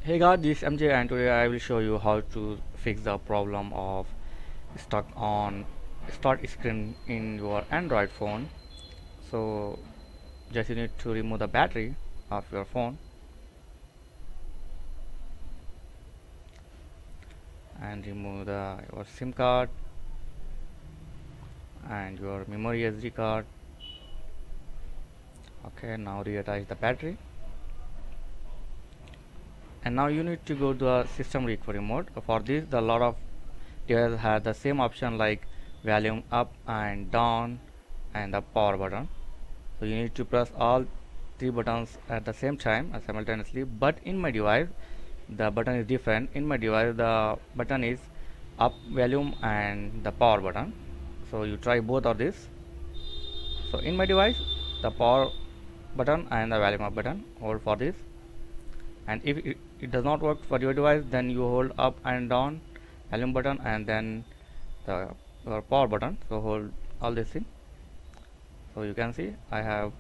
Hey guys, this is MJ and today I will show you how to fix the problem of stuck on start screen in your Android phone. So just you need to remove the battery of your phone and remove your SIM card and your memory SD card. Okay, now reattach the battery. And now you need to go to the system recovery mode. For this, the lot of devices have the same option like volume up and down and the power button. So you need to press all three buttons at the same time simultaneously, but in my device the button is different. In my device the button is up volume and the power button. So you try both of this. So in my device the power button and the volume up button, hold for this, and if it does not work for your device, then you hold up and down volume button and then the your power button. So hold all this thing. So you can see I have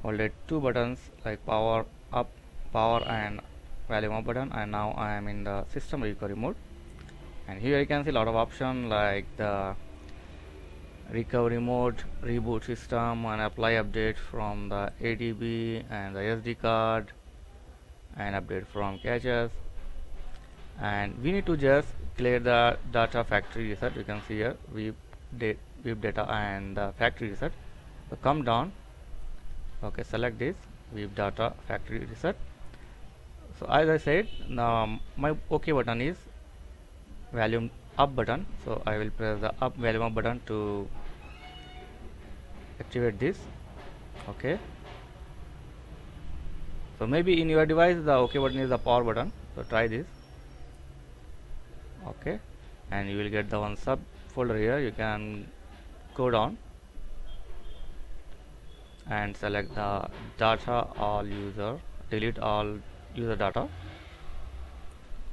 holded two buttons like power up, power and volume up button, and now I am in the system recovery mode. And here you can see a lot of options like the recovery mode, reboot system, and apply update from the ADB and the SD card, and update from caches. And we need to just clear the data factory reset. You can see here weep data and the factory reset. So come down. Okay, select this weep data factory reset. So as I said, now my OK button is volume up button. So I will press the up volume up button to activate this. Okay. So maybe in your device the OK button is the power button. So try this. Okay, and you will get the one sub folder here. You can go down and select the data all user, delete all user data.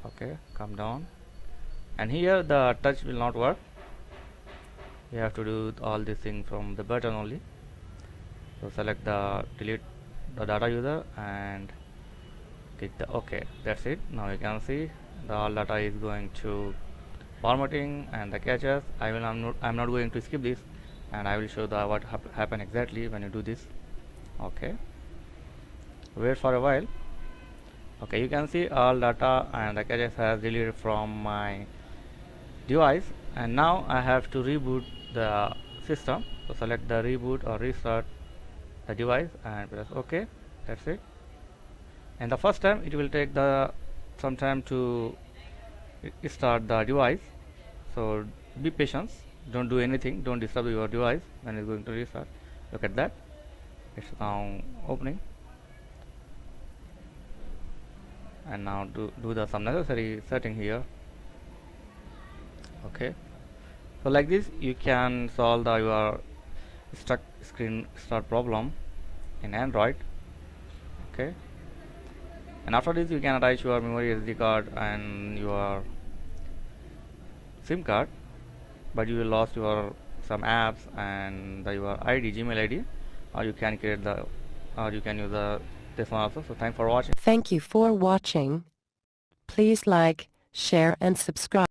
Okay, come down, and here the touch will not work. You have to do all this thing from the button only. So select the delete the data user and click the OK. That's it. Now you can see the all data is going to formatting and the caches. I'm not going to skip this, and I will show the what happen exactly when you do this. Okay, wait for a while. Okay, you can see all data and the caches has deleted from my device, and now I have to reboot the system. So select the reboot or restart the device and press OK. That's it. And the first time it will take some time to start the device. So be patient, don't do anything, don't disturb your device when it's going to restart. Look at that, it's now opening. And now do some necessary setting here. Okay, so like this you can solve your stuck screen start problem in Android. Okay, and after this you can attach your memory SD card and your SIM card, but you will lost your some apps and your ID, Gmail ID, or you can create or you can use this one also. So thanks for watching. Thank you for watching. Please like, share and subscribe.